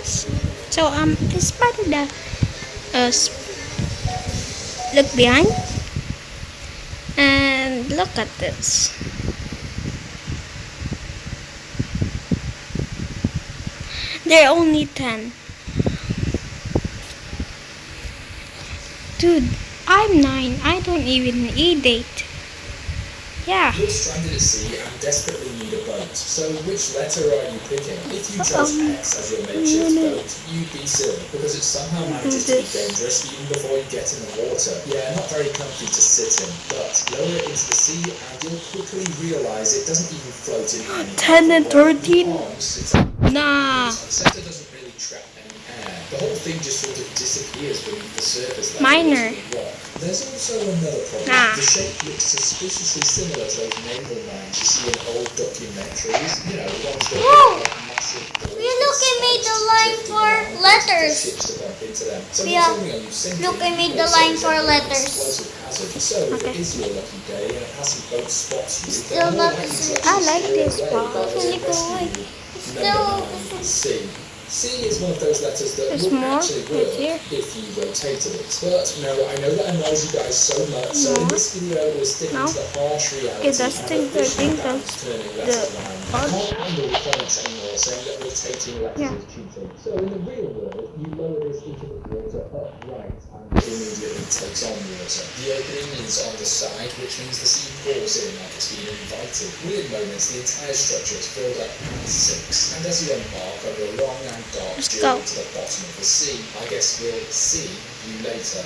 guys. So spot the look behind and look at this. There are only 10. Dude, I'm 9. I don't even need 8. Yeah. You're stranded at sea and desperately need a boat. So which letter are you picking? If you chose X as your makeshift boat, you'd be silly because it somehow manages to be dangerous even before you get in the water. Yeah, not very comfy to sit in, but lower it into the sea and you'll quickly realise it doesn't even float in any 10 and 13? Nah. The center doesn't really trap any air. The whole thing just sort of disappears beneath the surface. Minor. There's also another problem. The shape looks suspiciously similar to those naval mines you see in old documentaries. You know, the ones that have massive doors. You look, I made the line for letters. So Yeah. not only are you sinking, Look, I made the line for letters. explosive hazard. So if it is your lucky day and a passing boat spots you, Still then not more the likely same. to I like this away, part. but to Really go rescue away. you. Still Number 9, C. C is one of those letters that There's would more actually right work here. if you rotated it. But no, I know that annoys you guys so much, so in this video we're sticking No. to the harsh reality Okay, that's and the officially thing bans turning letters around. I odd. can't handle the comments anymore saying that rotating letters Yeah. is cheating. So in the real world, you lower this into the water upright and it immediately takes on water. The opening is on the side, which means the sea pours in like it's being invited. Within moments, the entire structure is filled up and sinks. And as you embark over a long and dark Let's journey go. to the bottom of the sea, I guess we'll see you later.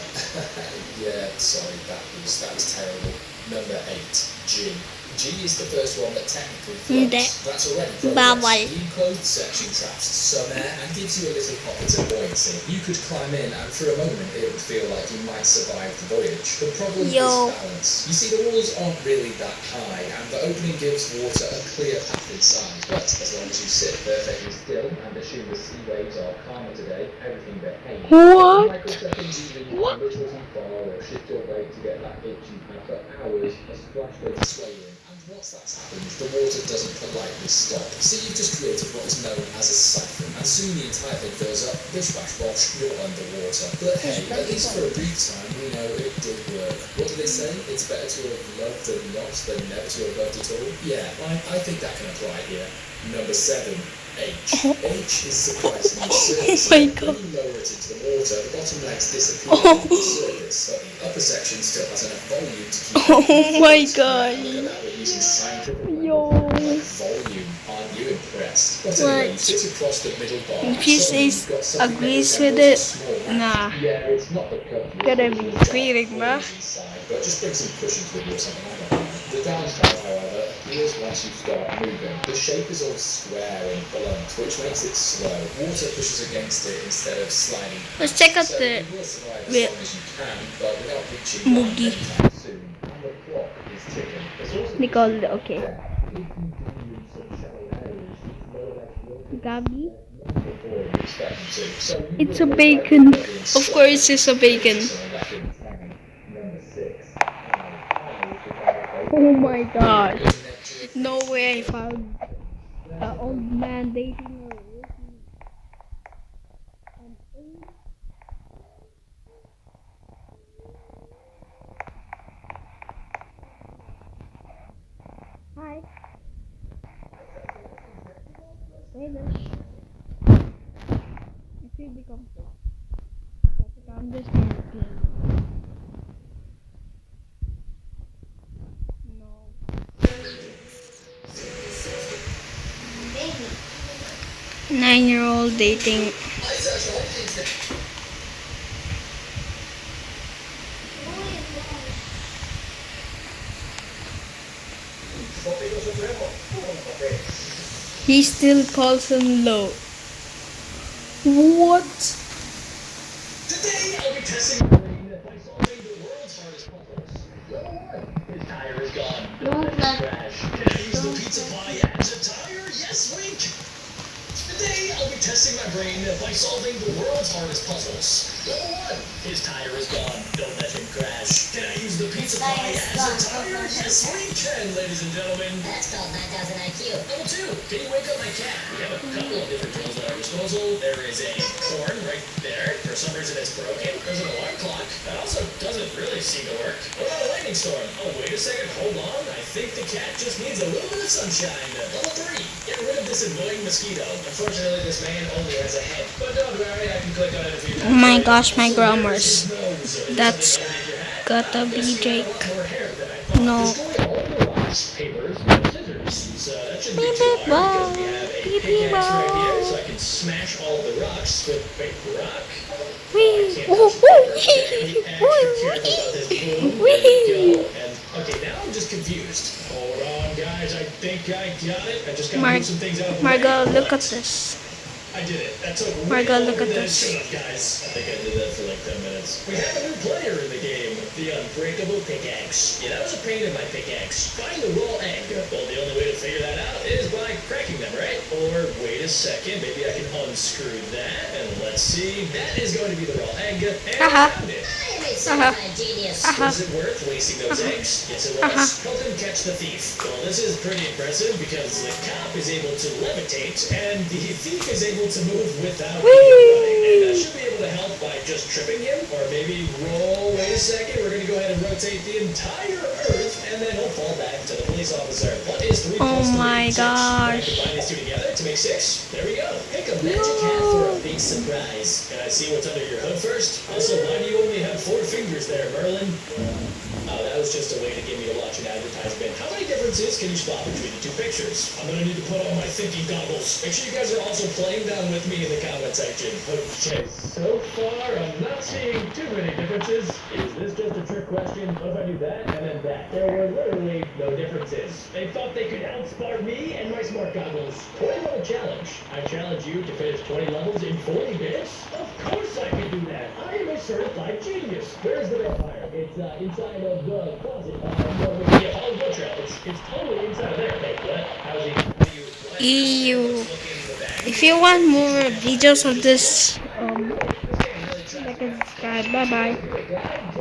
Yeah, sorry, that was terrible. Number 8, G. G is the first one that technically floats. That's already progress. Bubble. The enclosed section traps some air and gives you a little pocket of buoyancy. You could climb in and for a moment it would feel like you might survive the voyage. The problem is balance. You see, the walls aren't really that high and the opening gives water a clear path inside. But as long as you sit perfectly still and assume the sea waves are calmer today, everything behaves. What? Microseconds even What? a little too far or shift your weight to get that itch you've had for hours, a splash goes swaying. And once that's happened, the water doesn't politely stop. See, you've just created what is known as a siphon, and soon the entire thing fills up, bish bash bosh, you're underwater. But hey, at least for a brief time, we know it did work. What do they say? It's better to have loved and lost than never to have loved at all? Yeah, I think that can apply here. Number 7. H. H is surprisingly surface. my God. When you lower it into the water, the bottom legs disappear from the surface, but the upper section still has enough volume to keep Oh my God. Look at that, we're using scientific Yo. like volume. Aren't you impressed? But anyway, you What? sit across the middle bar. If he Suddenly says you've got something that agrees resembles with a it, small hand. nah. Yeah, it's not the cup you Gotta usually be get feeling, bruh. inside, but just bring some cushions with you or something like that. The downside, however, appears once you start moving. The shape is all square and blunt, which makes it slow. Water pushes against it instead of sliding. Let's check out So the you will survive as real long as you can, but without reaching Mugi. anytime soon. And the clock is ticking. It's also They call it okay. if you do use some shallow areas, you know that you'll Gabi. before you expect them to. So you It's a will bacon. likely be Of course, it's a bacon. Number 6. Oh my God. No way I found an old man dating a Hi. Wait a If we become so. I'm just gonna No. Baby. 9-year-old dating. He still calls him low. What? Today I'll be testing my brain by solving the world's hardest puzzles. Number 1. His tire is gone. Don't let Crash. Can I use the pizza pie as a tire? Yes, wink. Today I'll be testing my brain by solving the world's hardest puzzles. Number 1. His tire is gone. Don't let him crash. Can I use the pizza pie as a tire? Yes, we can, ladies and gentlemen. That's called 9,000 IQ. Number 2. Can you wake up my cat? We have a couple of different tools at our disposal. There is a horn right there. For some reason it's broken. There's an alarm clock. That also doesn't really seem to work. What about a lightning storm? Oh, wait a second. Hold on. I think the cat just needs a little bit of sunshine. Level 3. Get rid of this annoying mosquito. Unfortunately, this man only has a head. But don't worry, I can click on it a few times. Oh my gosh, my grammars. That's gotta be Jake. No. Papers and scissors. So that shouldn't be too hard because we have a pickaxe right here, so I can smash all of the rocks with big rock. Wee. Okay, now I'm just confused. Hold on, guys. I think I got it. I just gotta Mar- move some things out of the Margo, way. look at this. I did it. That took way Margo, look longer at than it this. should have, guys. I think I did that for like 10 minutes. We have a new player in the game, the Unbreakable Pickaxe. Yeah, that was a pain in my pickaxe. Find the raw egg. Well, the only way to figure that out is by cracking them, right? Or wait a second, maybe I can unscrew that, and let's see. That is going to be the raw egg, and I found it. Genius. Was it worth wasting those eggs? Yes, it was. Help him catch the thief. Well, this is pretty impressive because the cop is able to levitate and the thief is able to move without even running. And I should be able to help by just tripping him or maybe roll. Wait a second. We're going to go ahead and rotate the entire earth and then he'll fall back to the police officer. What is 3 plus 3? my 6. Can I gosh. combine these two together to make 6? There we go. Pick a magic hat for a big surprise. Can I see what's under your hood first? Also, why do you only have 4 fingers there, Merlin? Oh, that was just a way to get me to watch an advertisement. How many differences can you spot between the 2 pictures? I'm gonna need to put on my thinking goggles. Make sure you guys are also playing down with me in the comment section. Okay, so far I'm not seeing too many differences. Is this just a trick question? What if I do that and then that? There were literally no differences. They thought they could outsmart me and my smart goggles. 20 level challenge. I challenge you to finish 20 levels in 40 minutes? Of course I can do that. I am a certified genius. Where's the vampire? It's inside of the closet. Yeah, follow the trail. It's totally inside of there. Hey, what? How do you... Ew. If you want more videos of this, like and subscribe. Bye bye.